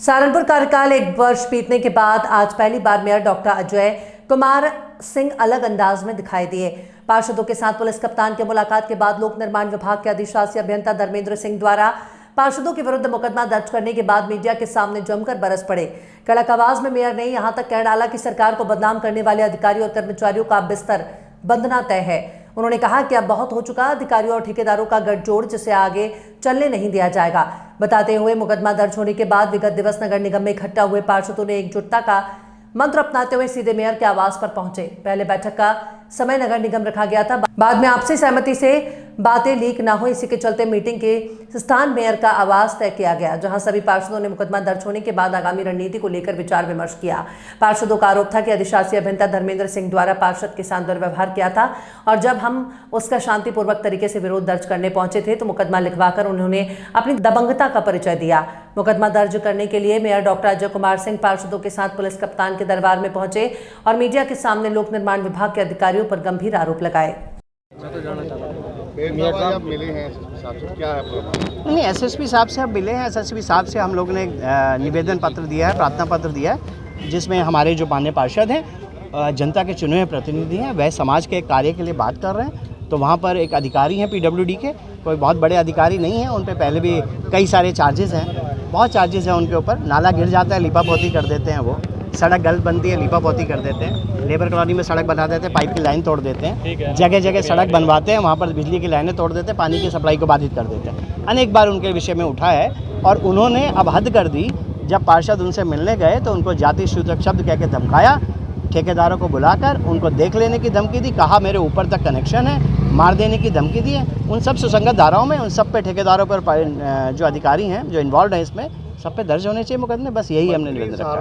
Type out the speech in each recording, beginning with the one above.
सहारनपुर कार्यकाल एक वर्ष बीतने के बाद आज पहली बार मेयर डॉक्टर अजय कुमार सिंह अलग अंदाज में दिखाई दिए। पार्षदों के साथ पुलिस कप्तान की मुलाकात के बाद लोक निर्माण विभाग के अधिशासी अभियंता धर्मेंद्र सिंह द्वारा पार्षदों के विरुद्ध मुकदमा दर्ज करने के बाद मीडिया के सामने जमकर बरस पड़े। कड़क आवाज में मेयर ने यहां तक कह डाला कि सरकार को बदनाम करने वाले अधिकारियों और कर्मचारियों का बिस्तर बंधना तय है। उन्होंने कहा कि अब बहुत हो चुका, अधिकारियों और ठेकेदारों का गठजोड़ जिसे आगे चलने नहीं दिया जाएगा। बताते हुए मुकदमा दर्ज होने के बाद विगत दिवस नगर निगम में इकट्ठा हुए पार्षदों ने एकजुटता का मंत्र अपनाते हुए सीधे मेयर के आवास पर पहुंचे। पहले बैठक का समय नगर निगम रखा गया था, बाद में आपसी सहमति से बातें लीक ना हो, इसी के चलते मीटिंग के स्थान मेयर का आवास तय किया गया, जहां सभी पार्षदों ने मुकदमा दर्ज होने के बाद आगामी रणनीति को लेकर विचार विमर्श किया। पार्षदों का आरोप था कि अधिशासी अभियंता धर्मेंद्र सिंह द्वारा पार्षद के साथ दुर्व्यवहार किया था और जब हम उसका शांतिपूर्वक तरीके से विरोध दर्ज करने पहुंचे थे तो मुकदमा लिखवाकर उन्होंने अपनी दबंगता का परिचय दिया। मुकदमा दर्ज करने के लिए मेयर डॉक्टर अजय कुमार सिंह पार्षदों के साथ पुलिस कप्तान के दरबार में पहुंचे और मीडिया के सामने लोक निर्माण विभाग के अधिकारियों पर गंभीर आरोप लगाए। आप मिले हैं एसएसपी साहब से, क्या है? नहीं, एसएसपी साहब से हम मिले हैं। एसएसपी साहब से हम लोगों ने निवेदन पत्र दिया है, प्रार्थना पत्र दिया है, जिसमें हमारे जो माननीय पार्षद हैं, जनता के चुने हुए प्रतिनिधि हैं, वह समाज के कार्य के लिए बात कर रहे हैं। तो वहाँ पर एक अधिकारी हैं पीडब्ल्यूडी के, कोई बहुत बड़े अधिकारी नहीं हैं, उन पर पहले भी कई सारे चार्जेस हैं, बहुत चार्जेस हैं उनके ऊपर। नाला गिर जाता है, लीपापोती कर देते हैं, वो सड़क गलत बनती है, लीपापोती कर देते हैं, लेबर कॉलोनी में सड़क बना देते हैं, पाइप की लाइन तोड़ देते हैं, जगह जगह सड़क बनवाते हैं, वहाँ पर बिजली की लाइनें तोड़ देते हैं, पानी की सप्लाई को बाधित कर देते हैं। अनेक बार उनके विषय में उठा है और उन्होंने अब हद कर दी। जब पार्षद उनसे मिलने गए तो उनको जाति सूचक शब्द कह के धमकाया, ठेकेदारों को बुलाकर उनको देख लेने की धमकी दी, कहा मेरे ऊपर तक कनेक्शन है, मार देने की धमकी दी है। उन सब सुसंगत धाराओं में उन सब पे ठेकेदारों पर जो अधिकारी हैं जो इन्वॉल्व हैं इसमें सब पे दर्ज होने चाहिए मुकदमे। बस यही हमने निवेदन रखा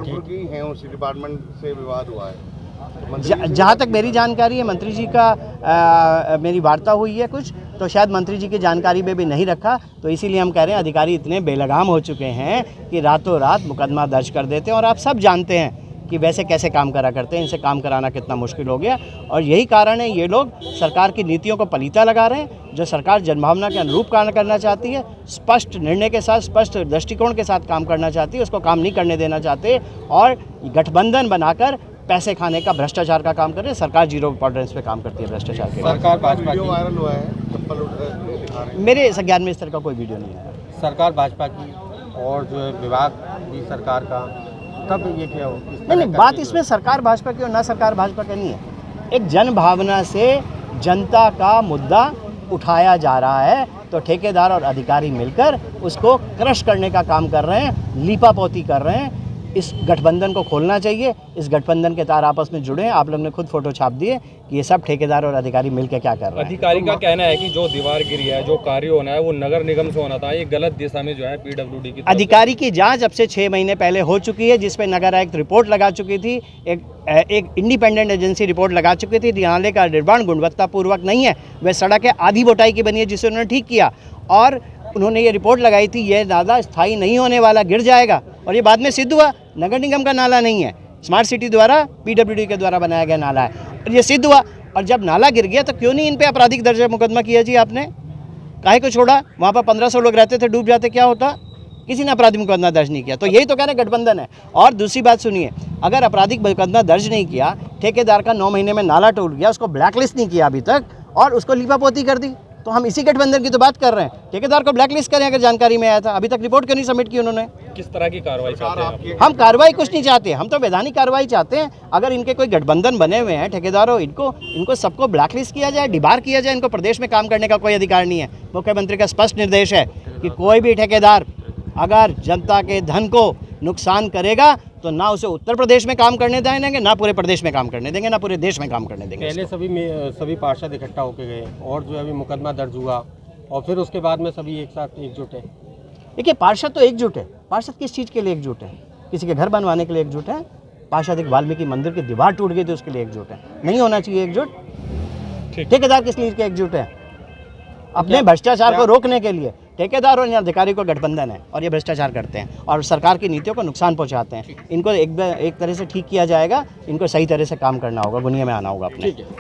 है। उसी डिपार्टमेंट से विवाद हुआ है, जहाँ तक मेरी जानकारी है, मंत्री जी का मेरी वार्ता हुई है कुछ, तो शायद मंत्री जी की जानकारी में भी नहीं रखा, तो इसीलिए हम कह रहे हैं अधिकारी इतने बेलगाम हो चुके हैं कि रातों रात मुकदमा दर्ज कर देते हैं। और आप सब जानते हैं कि वैसे कैसे काम करा करते हैं, इनसे काम कराना कितना मुश्किल हो गया। और यही कारण है ये लोग सरकार की नीतियों को पलीता लगा रहे हैं। जो सरकार जनभावना के अनुरूप काम करना चाहती है, स्पष्ट निर्णय के साथ, स्पष्ट दृष्टिकोण के साथ काम करना चाहती है, उसको काम नहीं करने देना चाहते और गठबंधन बनाकर पैसे खाने का, भ्रष्टाचार का काम कर रहे हैं। सरकार जीरो टॉलरेंस पे काम करती है भ्रष्टाचार के। सरकार भाजपा की वायरल हुआ है, चप्पल दिखा रहे हैं। मेरे ज्ञान में इस तरह का कोई वीडियो नहीं है। सरकार भाजपा की और जो है विभाग भी सरकार का, तब ये क्या हो? नहीं, बात इसमें सरकार भाजपा की और ना सरकार भाजपा का नहीं है। एक जन भावना से जनता का मुद्दा उठाया जा रहा है, तो ठेकेदार और अधिकारी मिलकर उसको क्रश करने का काम कर रहे हैं, लीपापोती कर रहे हैं। इस गठबंधन को खोलना चाहिए। इस गठबंधन के तार आपस में जुड़े हैं। आप लोग ने खुद फोटो छाप दिए कि ये सब ठेकेदार और अधिकारी मिलकर क्या कर रहे हैं। अधिकारी का कहना है कि जो दीवार गिरी है, जो कार्य होना है वो नगर निगम से होना था, ये गलत दिशा में जो है पीडब्ल्यूडी की अधिकारी की जांच अब से 6 महीने पहले हो चुकी है, जिसपे नगर आयुक्त रिपोर्ट लगा चुकी थी, एक इंडिपेंडेंट एजेंसी रिपोर्ट लगा चुकी थी। नाले का निर्माण गुणवत्तापूर्वक नहीं है, वह सड़क है आधी बोटाई की बनी है, जिसे उन्होंने ठीक किया और उन्होंने ये रिपोर्ट लगाई थी ये नाला स्थायी नहीं होने वाला, गिर जाएगा, और ये बाद में सिद्ध हुआ नगर निगम का नाला नहीं है, स्मार्ट सिटी द्वारा पीडब्ल्यूडी के द्वारा बनाया गया नाला है, और ये सिद्ध हुआ। और जब नाला गिर गया तो क्यों नहीं इन पे आपराधिक दर्जा मुकदमा किया जी? आपने काहे को छोड़ा? वहाँ पर 1500 लोग रहते थे, डूब जाते, क्या होता? किसी ने आपराधिक मुकदमा दर्ज नहीं किया। तो यही तो कह रहे गठबंधन है। और दूसरी बात सुनिए, अगर आपराधिक मुकदमा दर्ज नहीं किया, ठेकेदार का 9 महीने में नाला टूट गया, उसको ब्लैकलिस्ट नहीं किया अभी तक और उसको लीपापोती कर दी, तो हम इसी गठबंधन की तो बात कर रहे हैं। ठेकेदार को ब्लैकलिस्ट करें अगर जानकारी में आया था, अभी तक रिपोर्ट क्यों नहीं सबमिट की उन्होंने? किस तरह की कार्रवाई चाहते हैं? हम कार्रवाई कुछ नहीं चाहते, हम तो वैधानिक कार्रवाई चाहते हैं। अगर इनके कोई गठबंधन बने हुए हैं ठेकेदारों, इनको सबको ब्लैकलिस्ट किया जाए, डिबार किया जाए, इनको प्रदेश में काम करने का कोई अधिकार नहीं है। मुख्यमंत्री का स्पष्ट निर्देश है कि कोई भी ठेकेदार अगर जनता के धन को नुकसान करेगा तो ना उसे उत्तर प्रदेश में काम करने देंगे, ना पूरे प्रदेश में काम करने देंगे, ना पूरे देश में काम करने देंगे। पहले सभी पार्षद इकट्ठा होकर गए और जो है अभी मुकदमा दर्ज हुआ और फिर उसके बाद में सभी एक साथ एकजुट है। देखिए, पार्षद तो एकजुट है। पार्षद किस चीज़ के लिए एकजुट है? किसी के घर बनवाने के लिए एकजुट है? पार्षद एक वाल्मीकि मंदिर की दीवार टूट गई थी उसके लिए एकजुट है? नहीं होना चाहिए एकजुट। ठेकेदार किस लिए एकजुट है? अपने भ्रष्टाचार को रोकने के लिए। ठेकेदार और अधिकारी को गठबंधन है और ये भ्रष्टाचार करते हैं और सरकार की नीतियों को नुकसान पहुंचाते हैं। इनको एक तरह से ठीक किया जाएगा, इनको सही तरह से काम करना होगा, दुनिया में आना होगा अपने।